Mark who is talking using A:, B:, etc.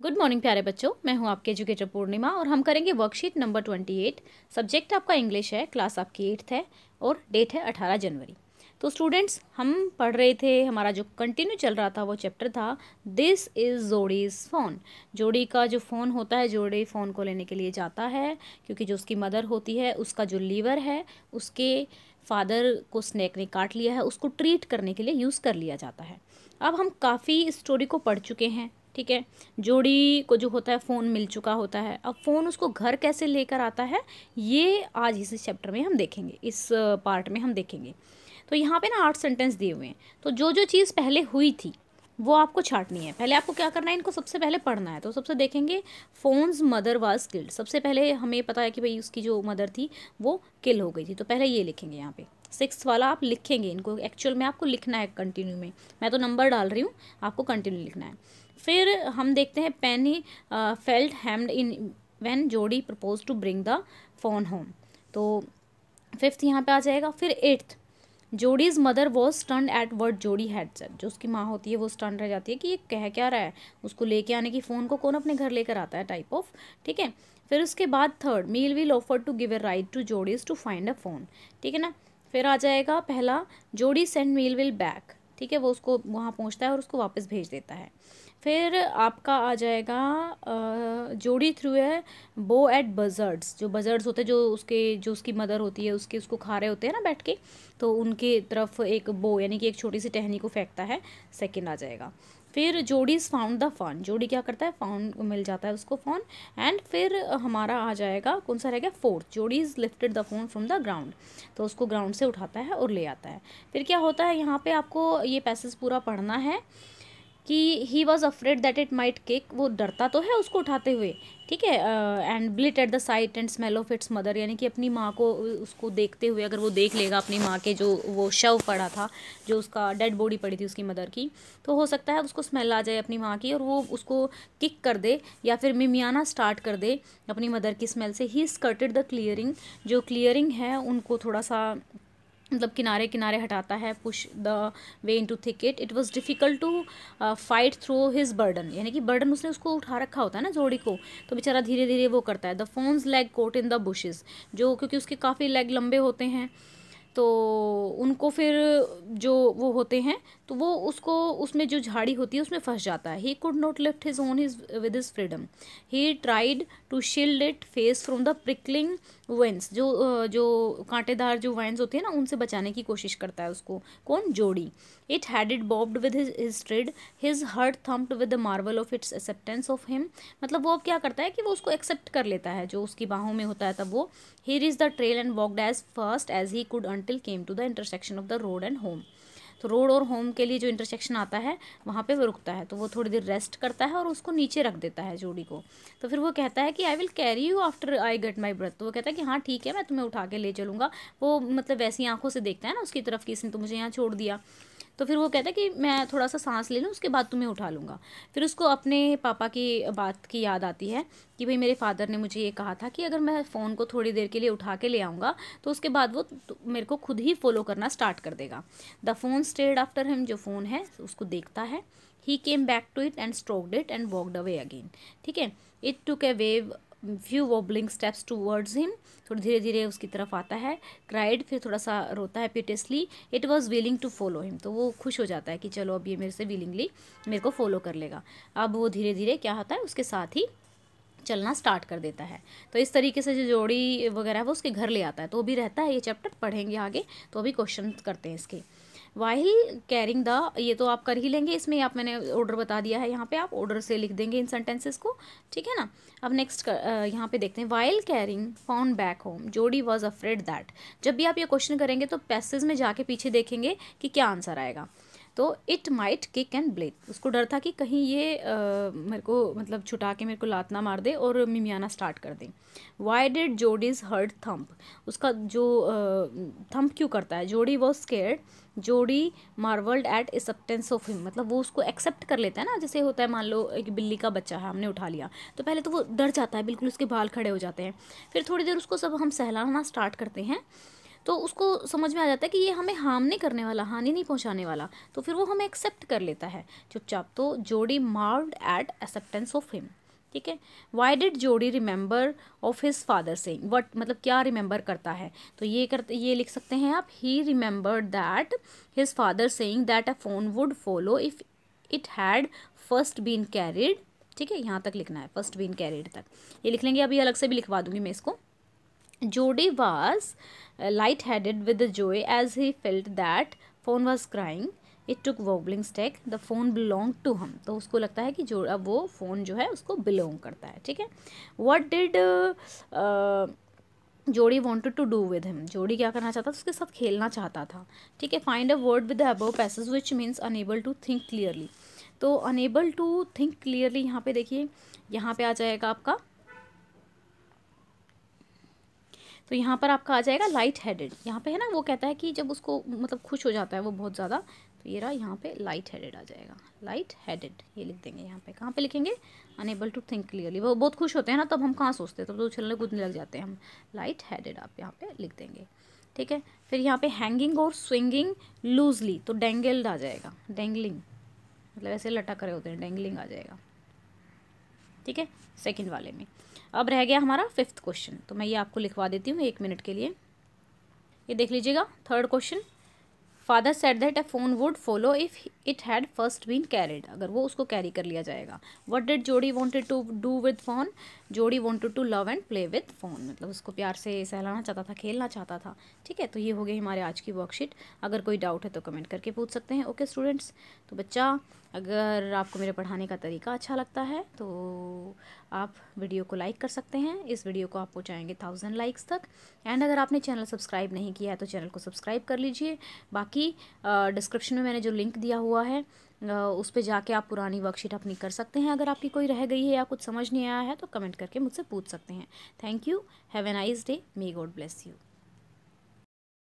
A: Good morning प्यारे बच्चों, मैं हूं आपके एजुकेटर पूर्णिमा और हम करेंगे वर्कशीट नंबर 28। सब्जेक्ट आपका इंग्लिश है, क्लास आपकी 8th है और डेट है 18 जनवरी। तो स्टूडेंट्स, हम पढ़ रहे थे, हमारा जो कंटिन्यू चल रहा था वो चैप्टर था दिस इज़ जोडीज़ फ़ोन। जोड़ी का जो फ़ोन होता है, जोड़ी फ़ोन को लेने के लिए जाता है क्योंकि जो उसकी मदर होती है उसका जो लीवर है उसके फादर को स्नेक ने काट लिया है, उसको ट्रीट करने के लिए यूज़ कर लिया जाता है। अब हम काफ़ी स्टोरी को पढ़ चुके हैं, ठीक है। जोड़ी को जो होता है फ़ोन मिल चुका होता है, अब फ़ोन उसको घर कैसे लेकर आता है ये आज इस चैप्टर में हम देखेंगे, इस पार्ट में हम देखेंगे। तो यहाँ पे ना 8 सेंटेंस दिए हुए हैं, तो जो जो चीज़ पहले हुई थी वो आपको छांटनी है। पहले आपको क्या करना है, इनको सबसे पहले पढ़ना है। तो सबसे देखेंगे फ़ोन्स मदर वाज किल्ड। सबसे पहले हमें पता है कि भाई उसकी जो मदर थी वो किल हो गई थी, तो पहले ये लिखेंगे यहाँ पे। 6 वाला आप लिखेंगे, इनको एक्चुअल में आपको लिखना है कंटिन्यू में, मैं तो नंबर डाल रही हूँ, आपको कंटिन्यू लिखना है। फिर हम देखते हैं Penny felt hemmed in when Jody propose to bring the fawn home. तो 5th यहाँ पे आ जाएगा। फिर 8th, Jody's mother was stunned at word Jody had said. जो उसकी माँ होती है वो स्टन रह जाती है कि ये कह क्या रहा है, उसको लेके आने की, फ़ोन को कौन अपने घर लेकर आता है टाइप ऑफ, ठीक है। फिर उसके बाद 3rd, Millwheel offer to give a ride to Jody's to find a fawn, ठीक है ना। फिर आ जाएगा पहला, जोडी सेंड मील विल बैक, ठीक है, वो उसको वहाँ पहुँचता है और उसको वापस भेज देता है। फिर आपका आ जाएगा जोड़ी थ्रू है बो एट बजर्ड्स। जो बजर्ड्स होते हैं, जो उसकी मदर होती है उसके उसको खा रहे होते हैं ना बैठ के, तो उनके तरफ एक बो यानी कि एक छोटी सी टहनी को फेंकता है, सेकंड आ जाएगा। फिर जोडीज़ फाउंड द फ़ोन, जोड़ी क्या करता है, फाउंड मिल जाता है उसको फ़ोन। एंड फिर हमारा आ जाएगा कौन सा रहेगा, 4th, Jody's lifted the fawn from the ground. तो उसको ग्राउंड से उठाता है और ले आता है। फिर क्या होता है, यहाँ पे आपको ये पैसेज पूरा पढ़ना है कि he was afraid that it might kick, वो डरता तो है उसको उठाते हुए, ठीक है। And bleat at the sight and smell of its mother, यानी कि अपनी माँ को उसको देखते हुए अगर वो देख लेगा अपनी माँ के जो वो शव पड़ा था, जो उसका डेड बॉडी पड़ी थी उसकी मदर की, तो हो सकता है उसको स्मेल आ जाए अपनी माँ की और वो उसको किक कर दे या फिर मिमियाना स्टार्ट कर दे अपनी मदर की स्मेल से। ही स्कर्टेड द क्लियरिंग, जो क्लियरिंग है उनको थोड़ा सा मतलब किनारे किनारे हटाता है, push the way into thicket. It was difficult to fight through his burden, यानी कि बर्डन उसने उसको उठा रखा होता है ना जोड़ी को, तो बेचारा धीरे धीरे वो करता है। The fawn's leg caught in the bushes, जो क्योंकि उसके काफ़ी लेग लंबे होते हैं तो उनको फिर जो वो होते हैं तो वो उसको उसमें जो झाड़ी होती है उसमें फंस जाता है। He could not lift his own his with his freedom, he tried to shield it face from the prickling vines, जो कांटेदार जो वाइन्स होती है ना उनसे बचाने की कोशिश करता है उसको, कौन, Jody. It had it bobbed with his tread, his heart thumped with the marvel of its acceptance of him. मतलब वो अब क्या करता है कि वो उसको एक्सेप्ट कर लेता है जो उसकी बाहों में होता है तब वो। He reach the trail and walked as fast as he could until came to the intersection of the road and home. तो रोड और होम के लिए जो इंटरसेक्शन आता है वहाँ पे वो रुकता है, तो वो थोड़ी देर रेस्ट करता है और उसको नीचे रख देता है जोड़ी को। तो फिर वो कहता है कि I will carry you after I get my breath. तो वो कहता है कि हाँ ठीक है, मैं तुम्हें उठा के ले चलूँगा। वो मतलब वैसी आंखों से देखता है ना उसकी तरफ कि इसने तो मुझे यहाँ छोड़ दिया, तो फिर वो कहता है कि मैं थोड़ा सा सांस ले लूँ उसके बाद तुम्हें उठा लूँगा। फिर उसको अपने पापा की बात की याद आती है कि भाई मेरे फादर ने मुझे ये कहा था कि अगर मैं फ़ोन को थोड़ी देर के लिए उठा के ले आऊँगा तो उसके बाद वो मेरे को खुद ही फॉलो करना स्टार्ट कर देगा। The fawn stayed after him, जो फ़ोन है उसको देखता है। He came back to it and stroked it and walked away again, ठीक है। It took a wave few wobbling steps towards him, थोड़ी धीरे धीरे उसकी तरफ आता है। क्राइड, फिर थोड़ा सा रोता है piteously. It was willing to follow him, तो वो खुश हो जाता है कि चलो अब ये मेरे से विलिंगली मेरे को फॉलो कर लेगा। अब वो धीरे धीरे क्या होता है उसके साथ ही चलना स्टार्ट कर देता है। तो इस तरीके से जो जोड़ी वगैरह है वो उसके घर ले आता है, तो वो भी रहता है। ये चैप्टर पढ़ेंगे आगे तो अभी क्वेश्चन करते हैं इसके। वाहिल कैरिंग द, ये तो आप कर ही लेंगे, इसमें आप मैंने ऑर्डर बता दिया है, यहाँ पे आप ऑर्डर से लिख देंगे इन सेंटेंसेस को, ठीक है ना। अब नेक्स्ट यहाँ पे देखते हैं, while carrying found back home, जोडी वॉज अफ्रेड दैट। जब भी आप ये क्वेश्चन करेंगे तो पैसेज में जाके पीछे देखेंगे कि क्या आंसर आएगा। तो it might kick and blade, उसको डर था कि कहीं ये मेरे को मतलब छुटा के मेरे को लात ना मार दे और मिमियाना स्टार्ट कर दे। Why did Jody's heart thump, उसका जो थम्प क्यों करता है, जोडी वॉज स्केर्ड, जोडी मार्वल्ड एट एक्सेप्टेंस ऑफ हिम, मतलब वो उसको एक्सेप्ट कर लेता है ना, जैसे होता है मान लो एक बिल्ली का बच्चा है हमने उठा लिया तो पहले तो वो डर जाता है, बिल्कुल उसके बाल खड़े हो जाते हैं। फिर थोड़ी देर उसको सब हम सहलाना स्टार्ट करते हैं तो उसको समझ में आ जाता है कि ये हमें हार्म नहीं करने वाला, हानि नहीं पहुंचाने वाला, तो फिर वो हमें एक्सेप्ट कर लेता है चुपचाप। तो जोडी मार्वल्ड एट एक्सेप्टेंस ऑफ हिम, ठीक है। वाई डिड जोडी remember of his father saying, what मतलब क्या रिमेंबर करता है, तो ये लिख सकते हैं आप, he remembered that his father saying that a fawn would follow if it had first been carried, ठीक है, यहाँ तक लिखना है, फर्स्ट बीन कैरिड तक ये लिख लेंगे। अभी अलग से भी लिखवा दूंगी मैं इसको। Jody was light headed with joy as he felt that fawn was crying, it took wobbling stake, the fawn belong to him, तो उसको लगता है कि जो अब वो फ़ोन जो है उसको बिलोंग करता है, ठीक है। What did Jody wanted to do with him, Jody क्या करना चाहता था, उसके साथ खेलना चाहता था, ठीक है। Find a word with the above passage which means unable to think clearly, तो अनेबल टू थिंक क्लियरली यहाँ पे देखिए, यहाँ पे आ जाएगा आपका, तो यहाँ पर आपका आ जाएगा लाइट हेडेड, यहाँ पे है ना, वो कहता है कि जब उसको मतलब खुश हो जाता है वो बहुत ज़्यादा, तो ये रहा यहाँ पे लाइट हेडेड आ जाएगा, लाइट हेडेड ये लिख देंगे यहाँ पे। कहाँ पे लिखेंगे, अनेबल टू थिंक क्लियरली, वो बहुत खुश होते हैं ना तब हम कहाँ सोचते हैं, तब तो उछलने कूदने लग जाते हैं हम, लाइट हेडेड आप यहाँ पे लिख देंगे, ठीक है। फिर यहाँ पे हैंगिंग और स्विंगिंग लूजली, तो डेंगल्ड आ जाएगा, डेंगलिंग मतलब ऐसे लटक रहे होते हैं, डेंगलिंग आ जाएगा, ठीक है, सेकंड वाले में। अब रह गया हमारा फिफ्थ क्वेश्चन, तो मैं ये आपको लिखवा देती हूँ 1 मिनट के लिए, ये देख लीजिएगा। Third question, father said that a fawn would follow if it had first been carried, अगर वो उसको कैरी कर लिया जाएगा। What did Jody wanted to do with fawn, Jody wanted to love and play with fawn, मतलब उसको प्यार से सहलाना चाहता था, खेलना चाहता था, ठीक है। तो ये हो गई हमारे आज की वर्कशीट। अगर कोई डाउट है तो कमेंट करके पूछ सकते हैं। ओके स्टूडेंट्स, तो बच्चा अगर आपको मेरे पढ़ाने का तरीका अच्छा लगता है तो आप वीडियो को लाइक कर सकते हैं, इस वीडियो को आप पहुँचाएंगे 1000 लाइक्स तक। एंड अगर आपने चैनल सब्सक्राइब नहीं किया है तो चैनल को सब्सक्राइब कर लीजिए। बाकी डिस्क्रिप्शन में मैंने जो लिंक दिया हुआ है उस पर जाके आप पुरानी वर्कशीट अपनी कर सकते हैं। अगर आपकी कोई रह गई है या कुछ समझ नहीं आया है तो कमेंट करके मुझसे पूछ सकते हैं। Thank you, have a nice day, may God bless you.